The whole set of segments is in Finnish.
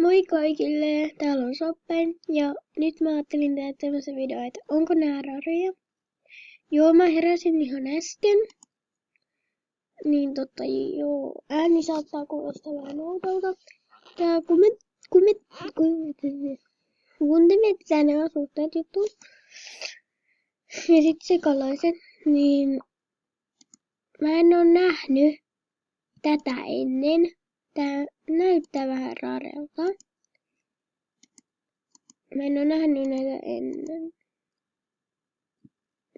Moi kaikille, täällä on Soppen ja nyt mä ajattelin tehdä tämmöisen videon, että onko nää rareja. Joo, mä heräsin ihan äsken. Niin joo, ääni saattaa kuulostaa vähän oudolta. Tää kun te mietitään nämä asusteet juttu ja sit sekalaiset, niin mä en oo nähnyt tätä ennen. Tää näyttää vähän rarelta. Mä en oo nähnyt näitä ennen.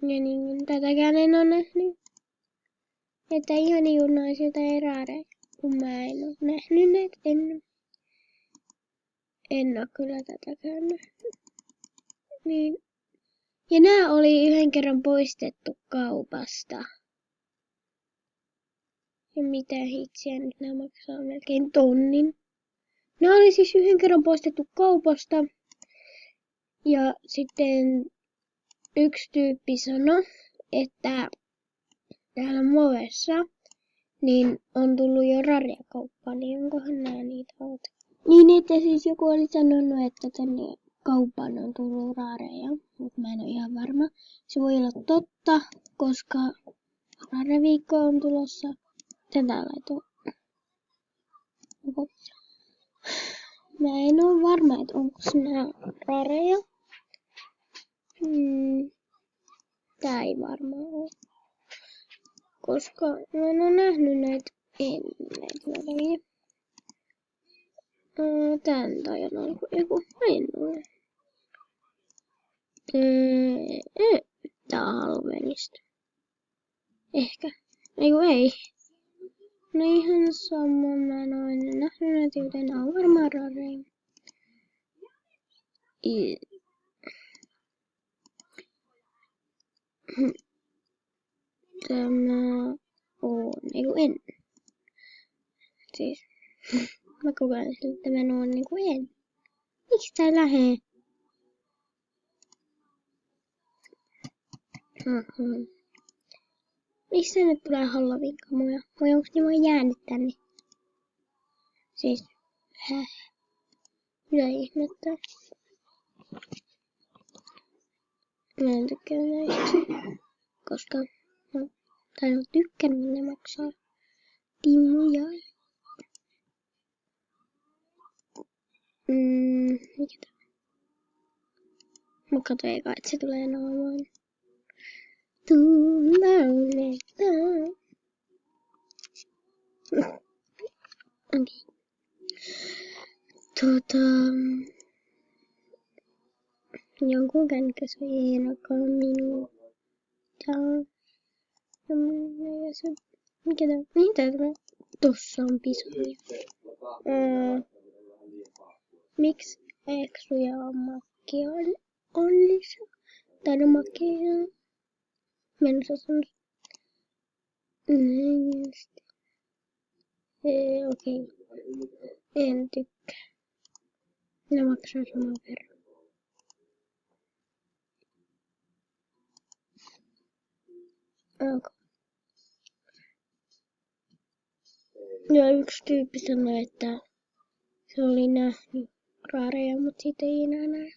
Ja niin, tätäkään en oo nähnyt. Että ihan iunaisilta ei raareja, kun mä en oo nähnyt näitä ennen. En oo kyllä tätäkään nähnyt. Niin. Ja nää oli yhden kerran poistettu kaupasta. Ja mitä hitsiä nyt nää maksaa melkein tonnin. Nää oli siis yhden kerran poistettu kaupasta. Ja sitten yksi tyyppi sanoi, että täällä Movessa niin on tullut jo rareja-kauppaa, niin onkohan nää niitä olta. Niin, että siis joku oli sanonut, että tänne kauppaan on tullut rareja, mutta mä en ole ihan varma. Se voi olla totta, koska rareviikko on tulossa. Tätä laitoin. Mä en ole varma, että onko nää rareja. Tää ei varmaan ole. Koska mä en ole nähnyt näitä ennen. Tän tajan alku. En ole. Tää on Halloweenista. Ehkä. Ei. No ihan sama, mä en ole ennen nähnyt näitä, joten nää on varmaan rareja. Tämä on, en. Siis, mä kokeilin sille, että mä on en. Miksi tää lähee? Miksi tänne tulee Halloween-kamoja? Vai onks ne vaan jäänyt tänne? Siis, mitä ihmettä? Mä en tykkää näistä. Koska, tykkään, niin ne maksaa timmuja. Mikä tää? Mä katsoin eka, että se tulee naamaan. Jonkun kännykkä soi enakaan minua. Mikä tää? Mihin tää tulee? Tossa on pisoja. Miksi eksuja on makkia on lisää? Tai no makkia. Mä en osaa sanoa. Okei. En tykkää. Ne maksaa saman verran. Okay. Ja yksi tyyppi sanoi, että se oli nähnyt rareja, mutta siitä ei enää näe.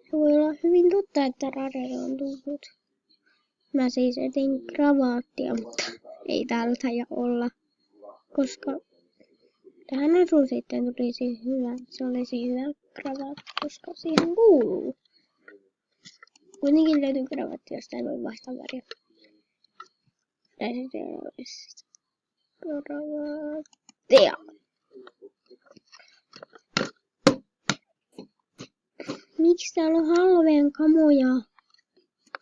Se voi olla hyvin totta, että rareja on tullut. Mä siis etin kravaattia, mutta ei täällä taida olla. Koska tähän asuun sitten tulisi hyvä, se olisi hyvä kravaatti, koska siihen kuuluu. Kuitenkin löytyy kravaatti, josta ei voi vaihtaa väriä. Tai sitten olisi kravaattia. Miksi täällä on Halloween kamoja?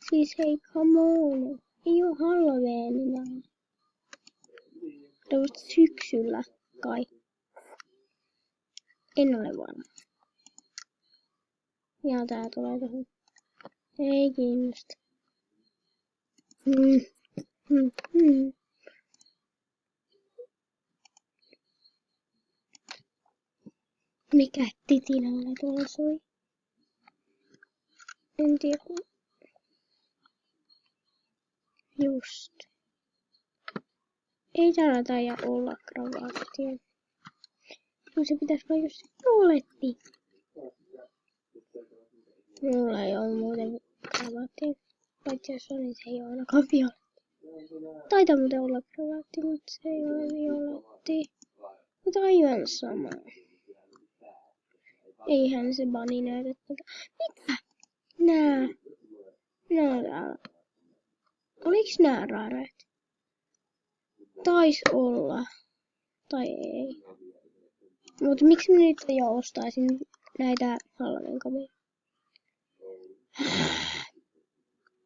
Siis hei, come on. Ei oo Halloweenina. Tämä on syksyllä kai. En ole varma. Ja tää tulee tohon. Ei kiinnosta. Mikä titinalle tuolla soi? En tiedä. Just. Ei täällä taida olla kravaattia. No se pitäis olla just oletti. Mulla ei oo muuten kravaattia. Paitsi jos on, niin se ei oo ainakaan violetti. Taitaa muuten olla kravaatti, mutta se ei ole violetti. Mutta aivan sama. Eihän se bani näytä tätä. Mitä? Nää. Nää. Oliks nää rareet? Tais olla. Tai ei. Mutta miksi mä nyt jo ostaisin näitä halvenkamoja?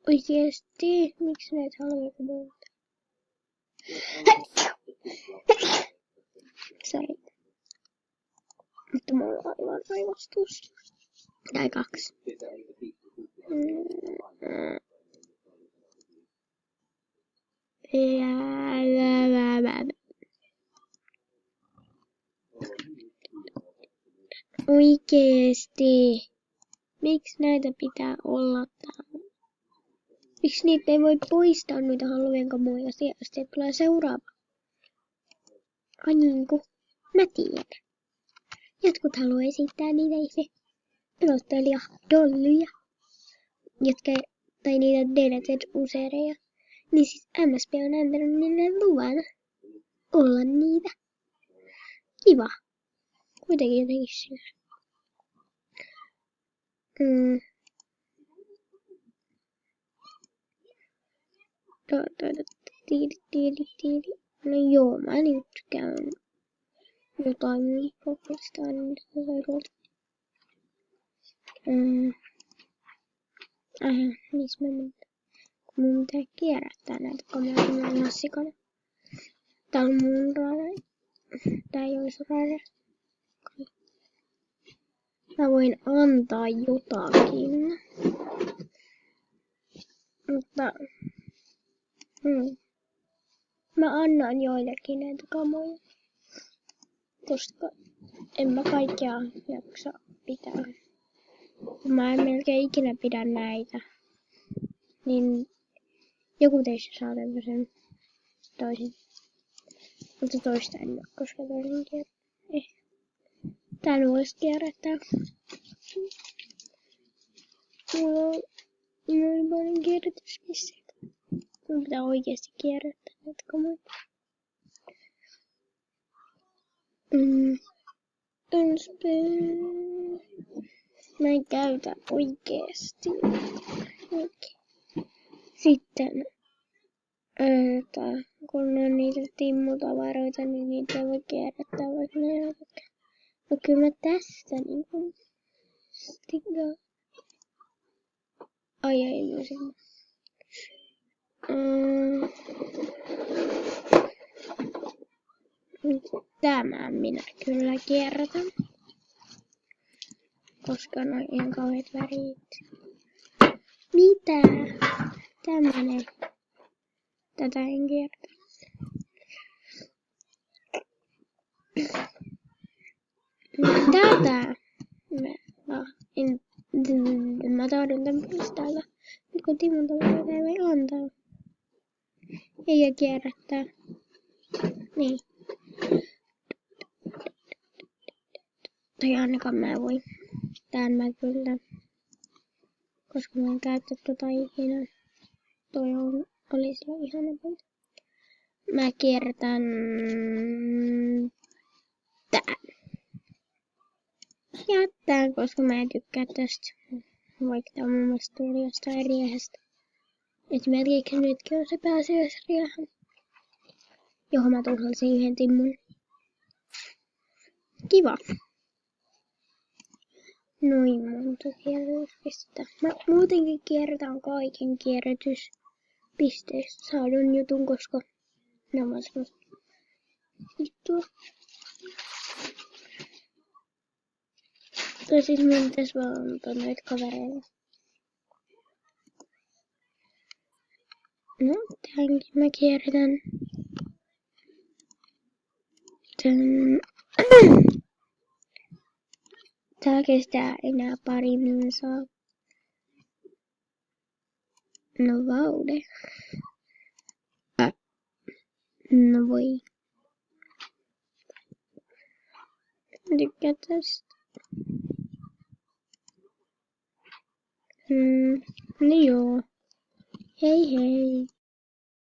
Oikeesti? Miksi näitä halvenkamoja? Sorry. Mutta mulla on aivan aivastus. Tai 2. Oikeesti. Miksi näitä pitää olla täällä? Miksi niitä ei voi poistaa noita halvenkamoja? Sitten tulee seuraava. Ai niinku. Mä tiedän. Jotkut haluaa esittää niitä itse pelottelija-dollyja, tai niitä Deneted-usereja. Niin siis MSP on antanut niille luvan olla niitä. Kiva. Kuitenkin jotenkin siinä. No joo, mä nyt käyn jotain mikrofonista aina tuolta. Missä mä menen? Kun mun pitää kierrättää näitä kameroita nassikana. Tää on mun rare. Tää ei ois rare. Mä voin antaa jotakin. Mutta mä annan joillekin näitä kamoja. Koska en mä kaikkea jaksa pitää. Mä en melkein ikinä pidä näitä. Niin joku teistä saa tämmösen toisen. Mutta toista en oo, koska toisen kierrättää. Tän vois kierrättää. Mulla on noin paljon kierrätyspisteitä. Mun pitää oikeesti kierrättää näitä kamoja. Mä en käytä oikeesti. Sitten, kun on niitä timmutavaroita, niin niitä ei voi kierrättää vaikka ne jotakin. No kyllä mä tästä niinku stiggaan. Ai ei mä sen. Tämän minä kyllä kierrätän. Koska on ihan kauheat värit. Mitä? Tämmönen. Tätä en kierrätä. Tätä. Mä tahdon tämän pois täältä. Nyt kun Timon tavaroita ei voi antaa. Eikä kierrättää. Niin. Tai ainakaan mä voin. Tän mä kyllä. Koska mä en käytä tota ikinä. Toi oli sillä ihana pointti. Mä kierrätän tän. Ja tän, koska mä en tykkää tästä. Vaikka tää on mun mielestä tuli jostain riehestä. Esimerkiksi nytkin on se pääsiäisriehän. Johon mä tuhlasin yhden timmun. Kiva. Noin monta kierrätyspistettä. Mä muutenkin kierrätän kaiken kierrätyspisteistä saadun jutun, koska ne on semmoista juttua. Tai siis mun pitäis vaan antaa noita kavereille. No, tämänkin mä kierrätän. Tää kestää enää pari minsaa. No vaude. No voi. Tykkää tästä. Niin joo. Hei hei.